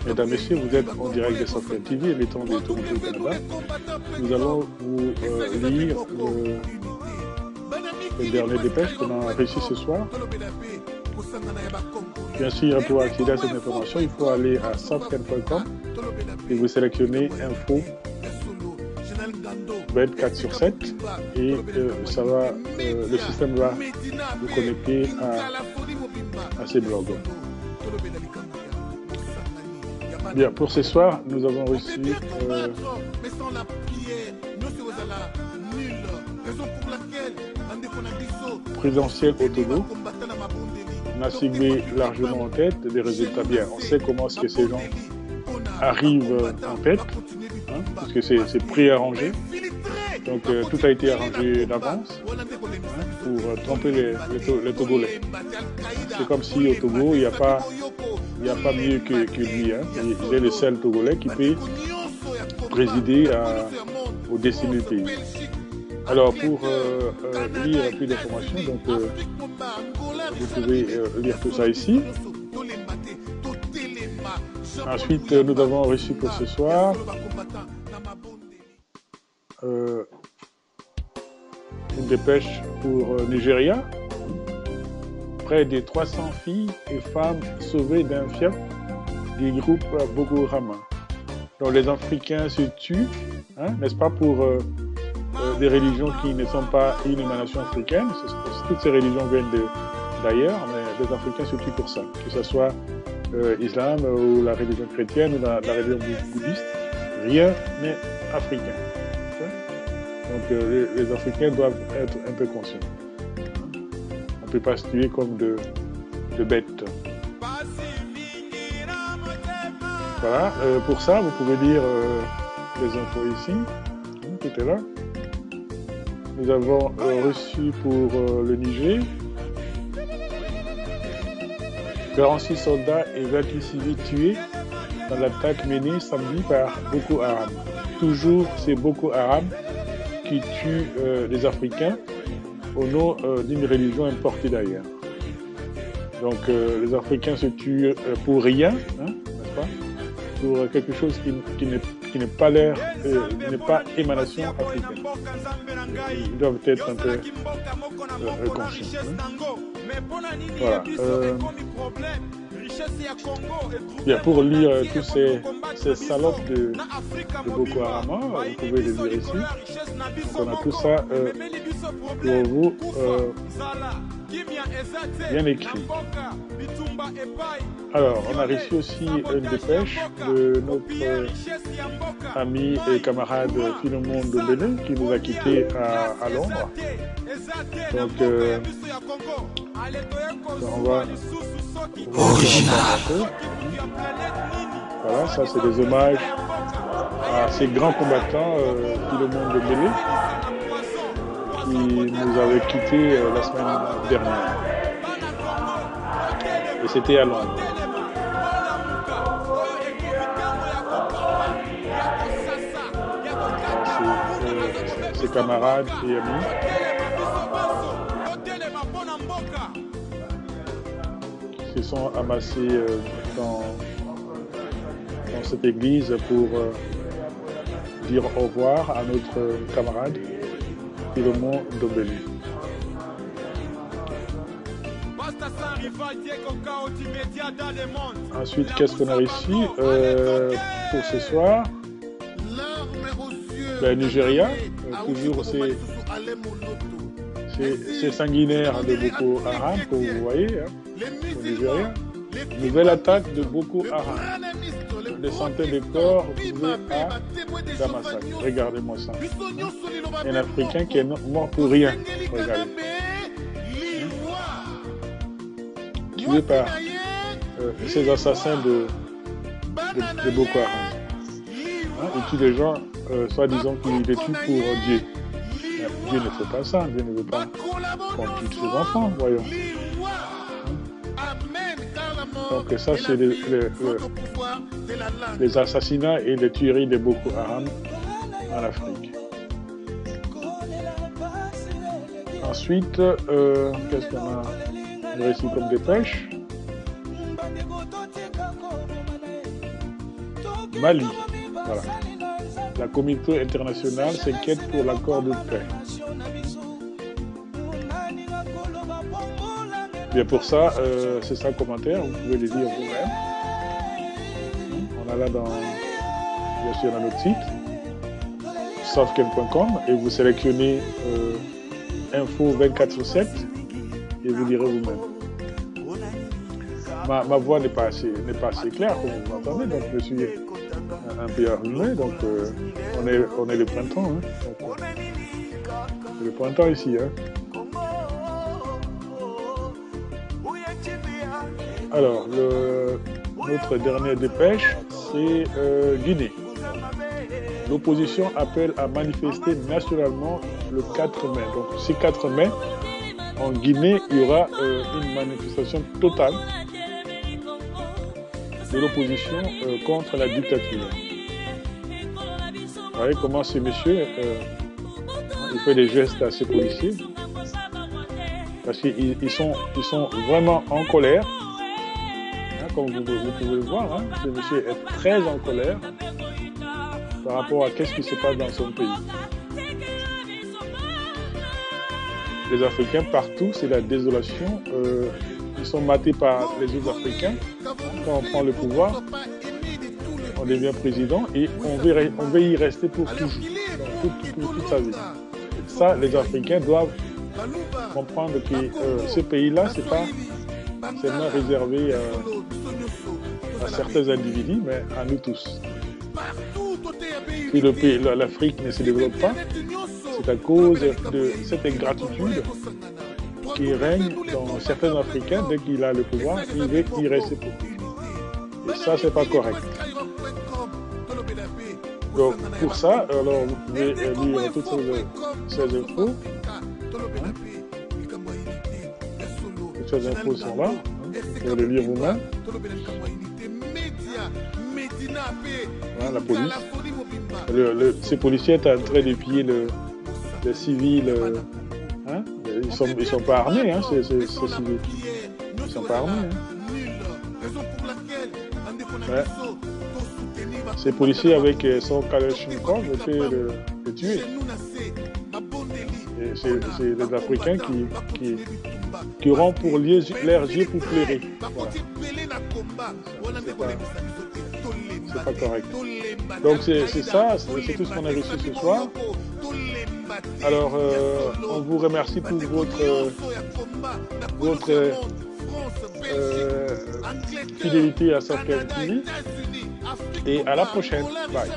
Mesdames, Messieurs, vous êtes en direct de Safran TV, émettant des Toronto au Canada. Nous allons vous lire les dernières dépêches qu'on a reçues ce soir. Bien sûr, pour accéder à cette information, il faut aller à safran.com et vous sélectionnez Info 24 sur 7 et le système va vous connecter à ces blogs. Bien, pour ce soir, nous avons reçu présidentiel au Togo. Nassingbe largement en tête, des résultats bien. On sait comment est-ce que ces gens arrivent en tête, hein, parce que c'est préarrangé. Donc tout a été arrangé d'avance, hein, pour tromper les Togolais. C'est comme si au Togo, il n'y a pas mieux que lui. Hein. Il est le seul Togolais qui peut présider au destinées du pays. Alors pour lire plus d'informations, donc vous pouvez lire tout ça ici. Ensuite, nous avons reçu pour ce soir une dépêche pour Nigeria. Près de 300 filles et femmes sauvées d'un fief du groupe Boko Haram. Donc les Africains se tuent, hein, n'est-ce pas, pour des religions qui ne sont pas une émanation africaine. Toutes ces religions viennent d'ailleurs, mais les Africains se tuent pour ça, que ce soit l'islam ou la religion chrétienne ou la religion bouddhiste, rien n'est africain. Donc les Africains doivent être un peu conscients. On ne peut pas se tuer comme de bêtes. Voilà, pour ça, vous pouvez lire les infos ici. Tout est là. Nous avons reçu pour le Niger 46 soldats et 28 civils tués dans l'attaque menée samedi par Boko Haram. Toujours, c'est Boko Haram qui tue les Africains au nom d'une religion importée d'ailleurs. Donc les Africains se tuent pour rien, hein, n'est-ce pas? Pour quelque chose qui n'est pas l'air, n'est pas émanation africaine. Ils doivent être un peu conscients. Hein? Voilà. Bien, pour lire tous ces salopes de Boko Haram, vous pouvez les lire ici. Donc on a tout ça pour vous bien écrit. Alors, on a reçu aussi une dépêche de notre ami et camarade Philemon Dombele qui nous a quittés à Londres. Donc, on va... Voilà, ça c'est des hommages à ces grands combattants, Philemon Dombele, qui nous avait quittés la semaine dernière. Et c'était à Londres. Ses camarades et amis. Qui se sont amassés dans cette église pour dire au revoir à notre camarade Philemon Dombele. Ensuite, qu'est-ce qu'on a ici pour ce soir? Le Nigeria, toujours c'est sanguinaire de Boko Haram, que vous voyez, hein, au Nigeria. Nouvelle attaque de Boko Haram. Des centaines de corps retrouvés à Damasak. Regardez-moi ça. Un Africain qui est mort pour rien. Regardez. Tué par ces assassins de Boko Haram. Hein, ils tuent les gens, soi-disant qu'ils les tuent pour Dieu. Dieu ne fait pas ça. Dieu ne veut pas qu'on tue ses enfants, voyons. Donc ça, c'est les assassinats et les tueries de Boko Haram en Afrique. Ensuite, qu'est-ce qu'on a? le récit comme dépêche. Mali, voilà. La communauté internationale s'inquiète pour l'accord de paix. Bien pour ça, c'est ça le commentaire, vous pouvez les lire vous-même. On a là bien sûr dans notre site, safken.com, et vous sélectionnez info 24/7 et vous lirez vous-même. Ma voix n'est pas assez claire, comme vous m'entendez, donc je suis un peu enrhumé, donc on est le printemps, hein, donc, le printemps ici. Hein. Alors, notre dernière dépêche, c'est Guinée. L'opposition appelle à manifester nationalement le 4 mai. Donc, ce 4 mai, en Guinée, il y aura une manifestation totale de l'opposition contre la dictature. Vous voyez comment ce monsieur, il fait des gestes assez policiers, parce qu'ils sont vraiment en colère. Comme vous pouvez le voir, hein, ce monsieur est très en colère par rapport à ce qui se passe dans son pays. Les Africains, partout, c'est la désolation. Ils sont matés par les autres Africains. Quand on prend le pouvoir, on devient président et on veut y rester pour toujours, pour toute sa vie. Ça, les Africains doivent comprendre que ce pays-là, c'est pas seulement réservé à certains individus, mais à nous tous. Si l'Afrique ne se développe pas, c'est à cause de cette ingratitude qui règne dans certains Africains. Dès qu'il a le pouvoir, il veut y rester pour tout. Et ça, c'est pas correct. Donc, pour ça, alors, vous pouvez lire toutes ces infos. Toutes ces infos sont là. Vous pouvez les lire vous-même. Voilà, la police. Ces policiers sont en train de piller les civils. Hein? Ils sont pas armés, hein, ces civils. Ils sont pas armés. Hein? Ouais. Ces policiers avec son Kalachnikov essaient de tuer. Et c'est les Africains qui auront pour leurs yeux pour pleurer. Voilà. C'est pas correct. Donc c'est ça, c'est tout ce qu'on a reçu ce soir. Alors, on vous remercie pour votre fidélité à Safken TV et à la prochaine. Bye.